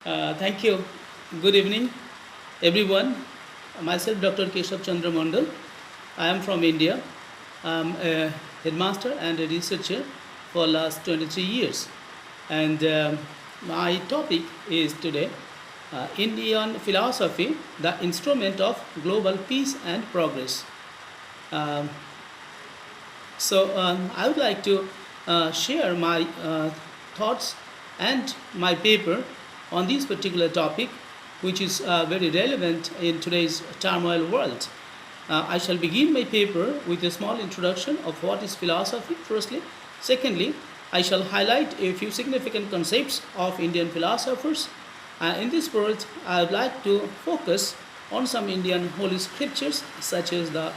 Thank you. Good evening, everyone. Myself, Dr. Keshav Chandra Mandal. I am from India. I am a headmaster and a researcher for last 23 years. And my topic is today Indian philosophy, the instrument of global peace and progress. Um, I would like to share my thoughts and my paper on this particular topic, which is very relevant in today's turmoil world. I shall begin my paper with a small introduction of what is philosophy, firstly. Secondly, I shall highlight a few significant concepts of Indian philosophers. In this part, I would like to focus on some Indian holy scriptures, such as the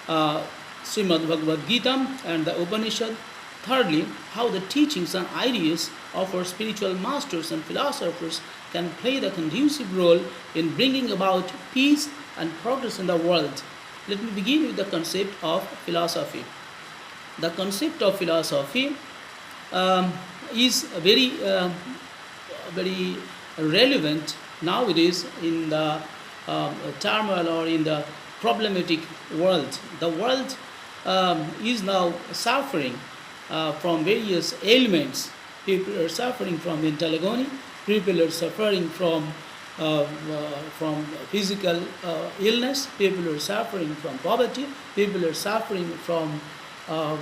uh, Srimad Bhagavad Gita and the Upanishad. Thirdly, how the teachings and ideas of our spiritual masters and philosophers can play the conducive role in bringing about peace and progress in the world. Let me begin with the concept of philosophy. The concept of philosophy is very relevant nowadays in the turmoil or in the problematic world. The world is now suffering from various ailments. People are suffering from mental agony. People are suffering from physical illness. People are suffering from poverty. People are suffering from um,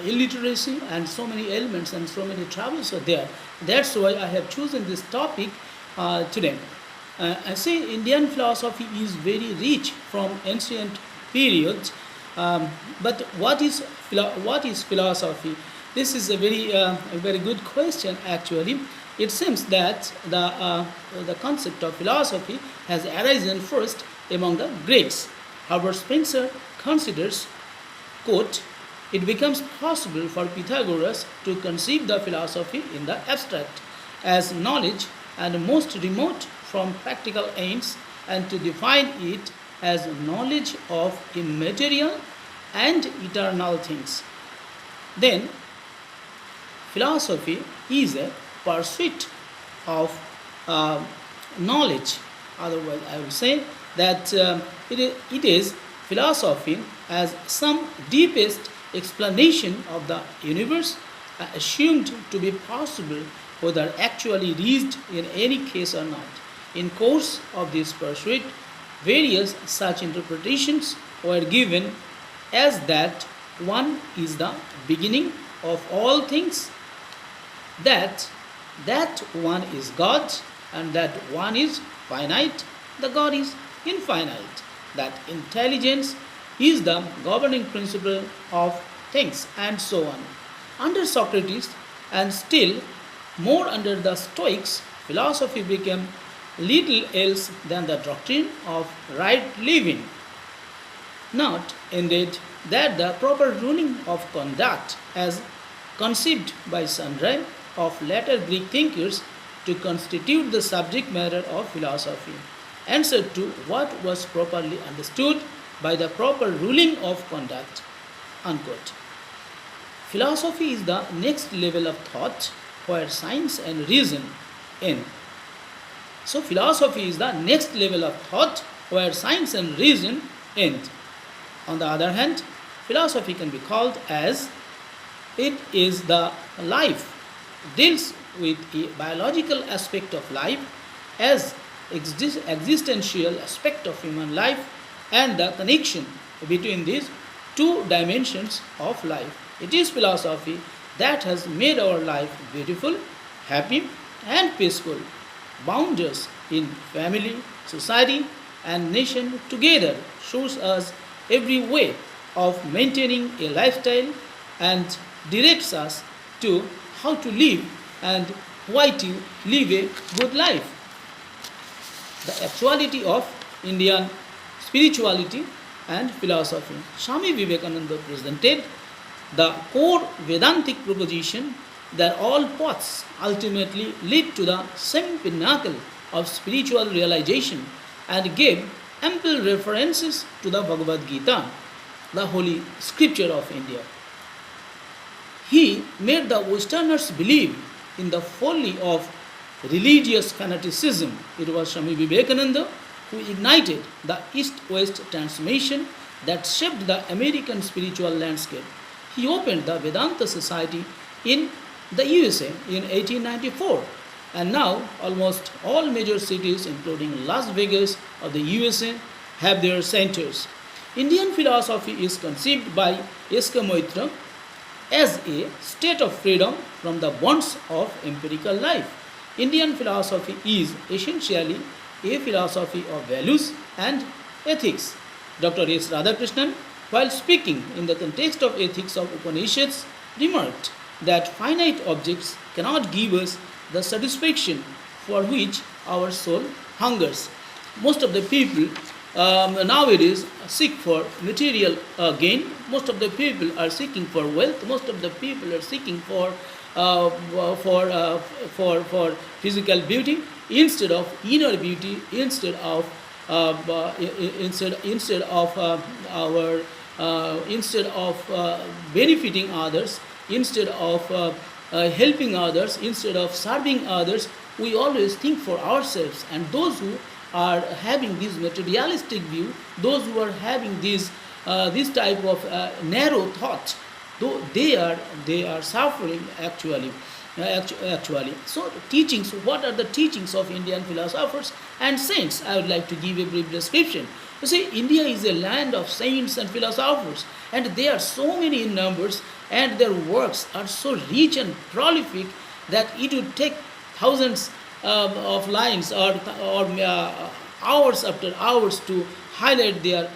illiteracy, and so many ailments and so many troubles are there. That's why I have chosen this topic today. I say Indian philosophy is very rich from ancient periods. But what is philosophy? This is a very good question. Actually, it seems that the concept of philosophy has arisen first among the Greeks. However, Spencer considers, quote, it becomes possible for Pythagoras to conceive the philosophy in the abstract as knowledge and most remote from practical ends, and to define it as knowledge of immaterial and eternal things. Then, philosophy is a pursuit of uh, knowledge. Otherwise, I would say that it is philosophy as some deepest explanation of the universe assumed to be possible, whether actually reached in any case or not. In course of this pursuit, various such interpretations were given, as that one is the beginning of all things, that one is God, and that one is finite, the God is infinite, that intelligence is the governing principle of things, and so on. Under Socrates, and still more under the Stoics, philosophy became little else than the doctrine of right living, not indeed that the proper ruling of conduct as conceived by sundry of later Greek thinkers to constitute the subject matter of philosophy. Answer to what was properly understood by the proper ruling of conduct. Unquote. Philosophy is the next level of thought where science and reason end. So, philosophy is the next level of thought where science and reason end. On the other hand, philosophy can be called as it is the life, deals with a biological aspect of life as existential aspect of human life and the connection between these two dimensions of life. It is philosophy that has made our life beautiful, happy, and peaceful, bound us in family, society, and nation together, shows us every way of maintaining a lifestyle, and directs us to how to live and why to live a good life. The actuality of Indian spirituality and philosophy. Swami Vivekananda presented the core Vedantic proposition that all paths ultimately lead to the same pinnacle of spiritual realization, and gave ample references to the Bhagavad Gita, the holy scripture of India. He made the Westerners believe in the folly of religious fanaticism. It was Swami Vivekananda who ignited the East-West transformation that shaped the American spiritual landscape. He opened the Vedanta Society in the USA in 1894, and now almost all major cities, including Las Vegas of the USA, have their centers. Indian philosophy is conceived by S.K. Moitra as a state of freedom from the bonds of empirical life. Indian philosophy is essentially a philosophy of values and ethics. Dr. S. Radhakrishnan, while speaking in the context of ethics of Upanishads, remarked that finite objects cannot give us the satisfaction for which our soul hungers. Most of the people nowadays seek for material gain. Most of the people are seeking for wealth. Most of the people are seeking uh, for physical beauty instead of inner beauty, instead of our instead of benefiting others, instead of helping others, instead of serving others. We always think for ourselves, and those who are having this materialistic view, those who are having this type of narrow thought, though they are suffering actually. Actually, so teachings. What are the teachings of Indian philosophers and saints? I would like to give a brief description. You see, India is a land of saints and philosophers, and they are so many in numbers, and their works are so rich and prolific that it would take thousands of lines or hours after hours to highlight their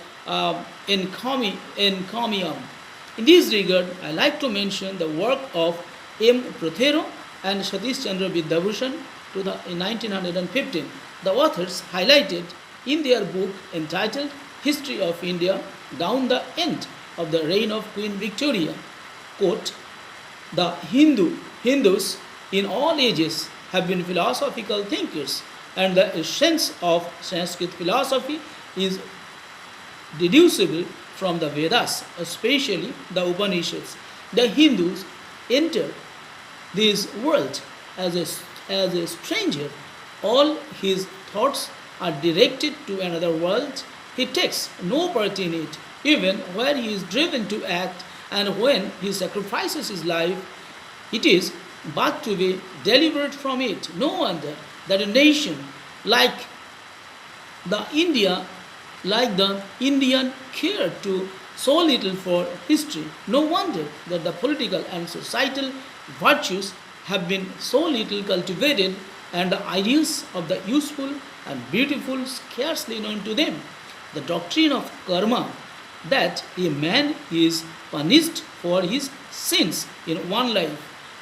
encomium. In this regard, I like to mention the work of M. Prothero and Satish Chandra Vidyabhushan in 1915. The authors highlighted in their book entitled History of India down the end of the reign of Queen Victoria, quote, the Hindus in all ages have been philosophical thinkers, and the essence of Sanskrit philosophy is deducible from the Vedas, especially the Upanishads. The Hindus entered this world as a stranger. All his thoughts are directed to another world. He takes no part in it, even where he is driven to act, and when he sacrifices his life, it is but to be delivered from it. No wonder that a nation like the Indian cared to so little for history. No wonder that the political and societal virtues have been so little cultivated, and the ideals of the useful and beautiful scarcely known to them. The doctrine of karma, that a man is punished for his sins in one life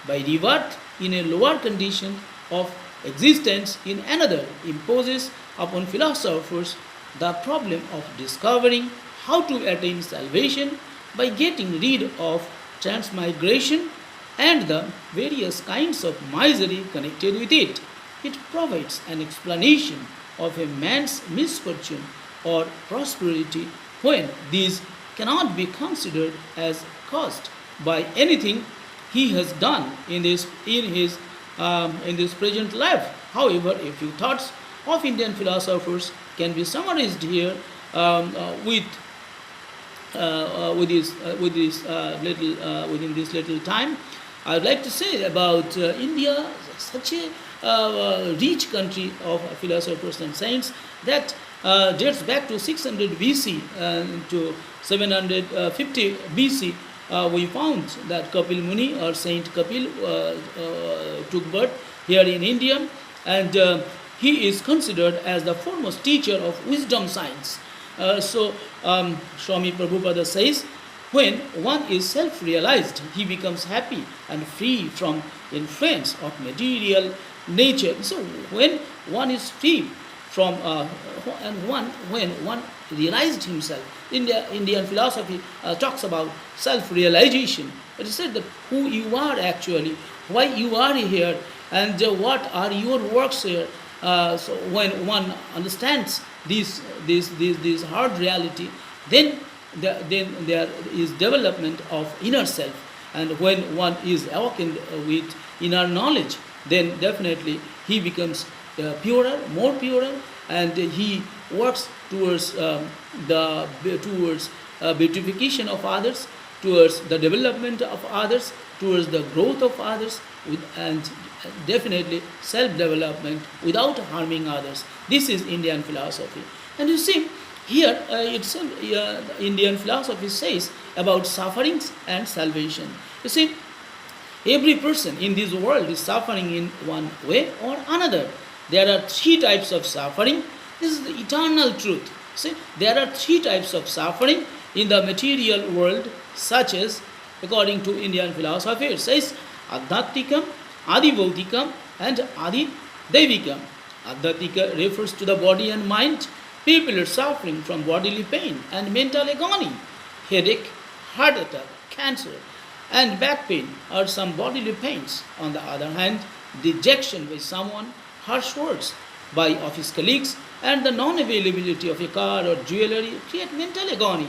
by rebirth in a lower condition of existence in another, imposes upon philosophers the problem of discovering how to attain salvation by getting rid of transmigration and the various kinds of misery connected with it. It provides an explanation of a man's misfortune or prosperity when these cannot be considered as caused by anything he has done in this present life. However, a few thoughts of Indian philosophers can be summarized here within this little time. I would like to say about India, such a rich country of philosophers and saints that dates back to 600 BC to 750 BC. We found that Kapil Muni or Saint Kapil took birth here in India, and he is considered as the foremost teacher of wisdom science. Swami Prabhupada says, when one is self-realized, he becomes happy and free from influence of material nature. So when one is free from when one realized himself, Indian philosophy talks about self-realization. It is said that who you are actually, why you are here, and what are your works here. So when one understands this hard reality, then there is development of inner self, and when one is awakened with inner knowledge, then definitely he becomes purer, more purer, and he works towards beautification of others, towards the development of others, towards the growth of others, and definitely self-development without harming others. This is Indian philosophy. And you see, here itself, Indian philosophy says about sufferings and salvation. You see, every person in this world is suffering in one way or another. There are three types of suffering. This is the eternal truth. See, there are three types of suffering in the material world, such as, according to Indian philosophy, it says Adhyatmikam, Adibhautikam, and Adidevikam. Adhyatmika refers to the body and mind. People are suffering from bodily pain and mental agony. Headache, heart attack, cancer, and back pain are some bodily pains. On the other hand, dejection by someone, harsh words by office colleagues, and the non-availability of a car or jewelry create mental agony.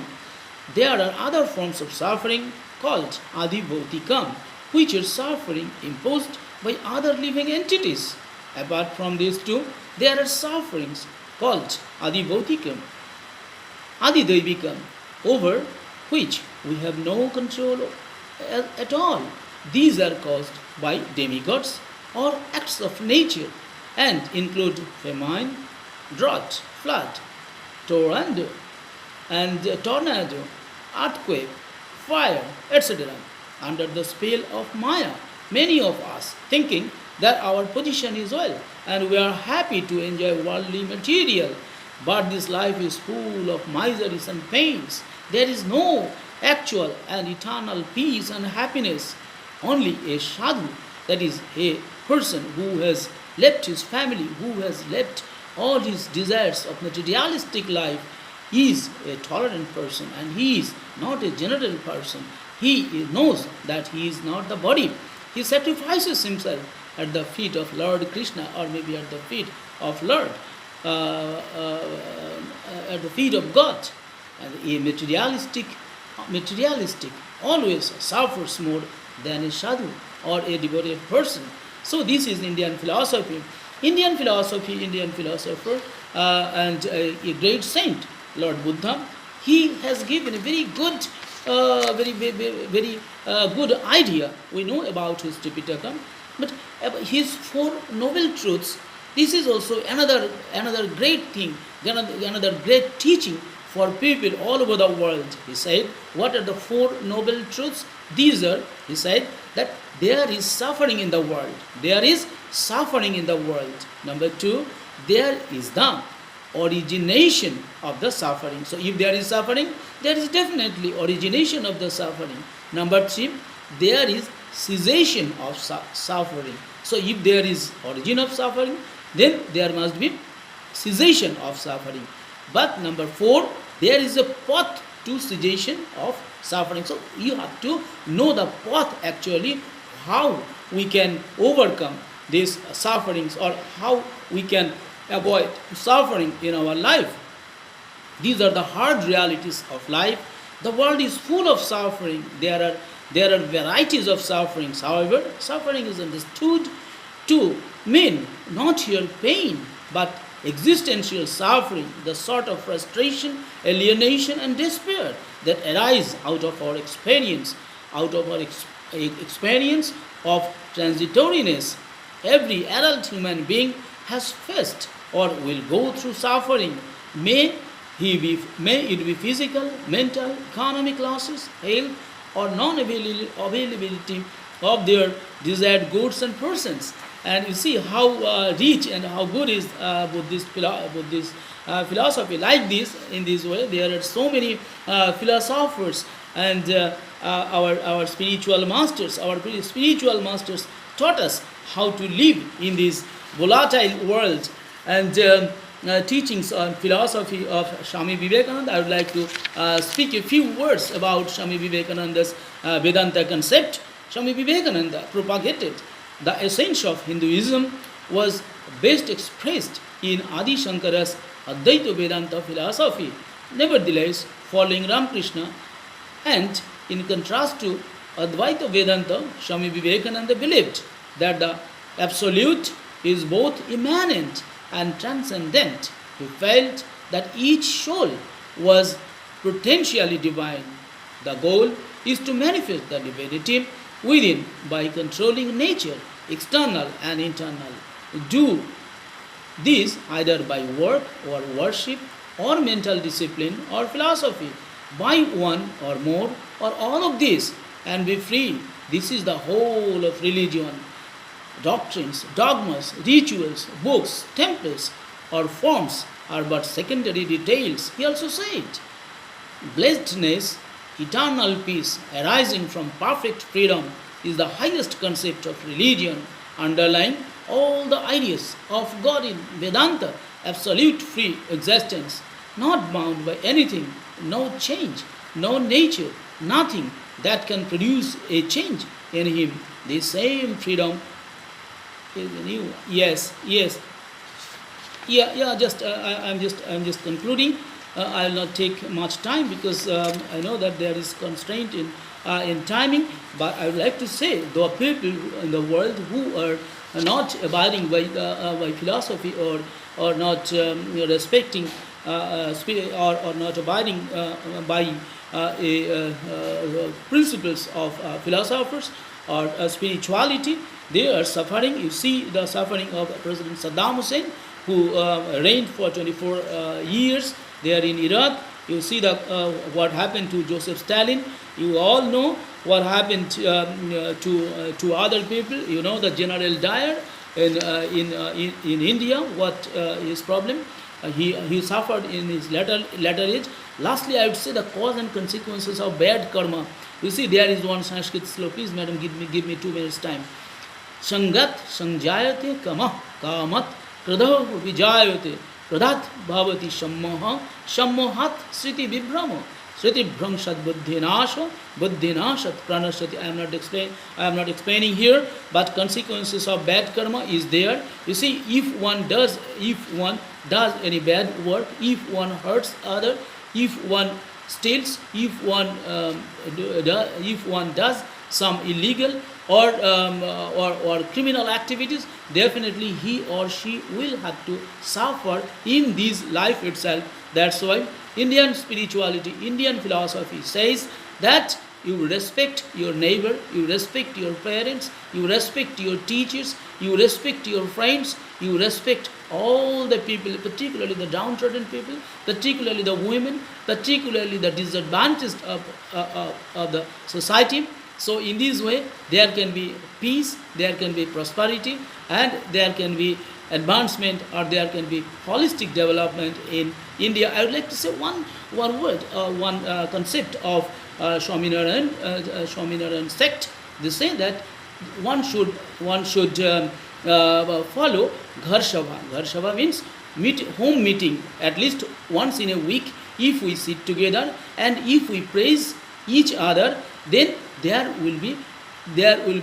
There are other forms of suffering called adibhautikam, which are suffering imposed by other living entities. Apart from these two, there are sufferings called adibhautikam, adidevikam, over which we have no control at all. These are caused by demigods or acts of nature and include famine, drought, flood, tornado, earthquake, fire, etc. Under the spell of Maya, many of us thinking that our position is well and we are happy to enjoy worldly material. But this life is full of miseries and pains. There is no actual and eternal peace and happiness. Only a sadhu, that is a person who has left his family, who has left all his desires of materialistic life, is a tolerant person, and he is not a general person. He knows that he is not the body. He sacrifices himself at the feet of Lord Krishna, or maybe at the feet of Lord, at the feet of God. And a materialistic always suffers more than a sadhu or a devoted person. So this is Indian philosophy. Indian philosopher, and a great saint, Lord Buddha, he has given a very good, very good idea. We know about his Tripitaka, but his four noble truths. This is also another great thing, another great teaching for people all over the world. He said, what are the four noble truths? These are, he said, that there is suffering in the world. There is suffering in the world. Number two, there is the origination of the suffering. So if there is suffering, there is definitely origination of the suffering. Number three, there is cessation of suffering. So if there is origin of suffering, then there must be cessation of suffering. But number four, there is a path to cessation of suffering. So you have to know the path actually, how we can overcome these sufferings, or how we can avoid suffering in our life. These are the hard realities of life. The world is full of suffering. There are varieties of sufferings. However, suffering is understood to mean not here pain, but existential suffering, the sort of frustration, alienation, and despair that arise out of our experience, of transitoriness. Every adult human being has faced or will go through suffering. May it be physical, mental, economic losses, health, or non-availability of their desired goods and persons. And you see how rich and how good is Buddhist philosophy. Like this, in this way, there are so many philosophers and our spiritual masters. Our spiritual masters taught us how to live in this volatile world. And teachings on philosophy of Swami Vivekananda, I would like to speak a few words about Swami Vivekananda's Vedanta concept. Swami Vivekananda propagated the essence of Hinduism was best expressed in Adi Shankara's Advaita Vedanta philosophy. Nevertheless, following Ramakrishna, and in contrast to Advaita Vedanta, Swami Vivekananda believed that the absolute is both immanent and transcendent. He felt that each soul was potentially divine. The goal is to manifest the divinity within by controlling nature, external and internal. Do this either by work or worship or mental discipline or philosophy, by one or more or all of this, and be free. This is the whole of religion. Doctrines, dogmas, rituals, books, temples, or forms are but secondary details. He also said, blessedness, eternal peace arising from perfect freedom is the highest concept of religion, underlying all the ideas of God in Vedanta, absolute free existence, not bound by anything, no change, no nature, nothing that can produce a change in him. The same freedom is new. Yes, yes. Yeah. I'm just concluding. I will not take much time because I know that there is constraint in timing. But I would like to say, there are people in the world who are not abiding by philosophy or not respecting or not abiding by principles of philosophers or spirituality. They are suffering. You see the suffering of President Saddam Hussein, who reigned for 24 years there in Iraq. You see what happened to Joseph Stalin. You all know what happened to other people. You know the General Dyer in India. What his problem? He suffered in his latter age. Lastly, I would say the cause and consequences of bad karma. You see, there is one Sanskrit sloka. Please, madam, give me 2 minutes time. Sangat sanjayate kamah kamat kradha vijayate pradat bhavati shammoha shammohat sriti vibhrama sriti bhramshat buddhinashat pranashati. I am not explaining here, but consequences of bad karma is there. You see, if one does any bad work, if one hurts other, if one steals, if one does some illegal or criminal activities, definitely he or she will have to suffer in this life itself. That's why Indian spirituality, Indian philosophy says that you respect your neighbor, you respect your parents, you respect your teachers, you respect your friends, you respect all the people, particularly the downtrodden people, particularly the women, particularly the disadvantaged of the society. So in this way, there can be peace, there can be prosperity, and there can be advancement, or there can be holistic development in India. I would like to say one word, one concept of Swaminarayan sect. They say that one should follow Ghar Sabha. Ghar Sabha means home meeting at least once in a week. If we sit together and if we praise each other, then there will be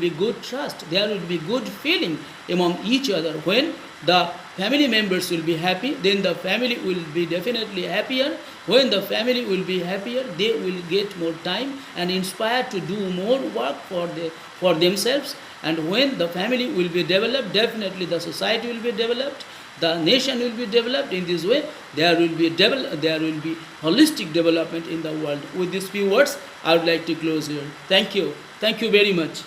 good trust, there will be good feeling among each other. When the family members will be happy, then the family will be definitely happier. When the family will be happier, they will get more time and inspired to do more work for themselves. And when the family will be developed, definitely the society will be developed, the nation will be developed. In this way, there will be holistic development in the world. With these few words, I would like to close here. Thank you very much.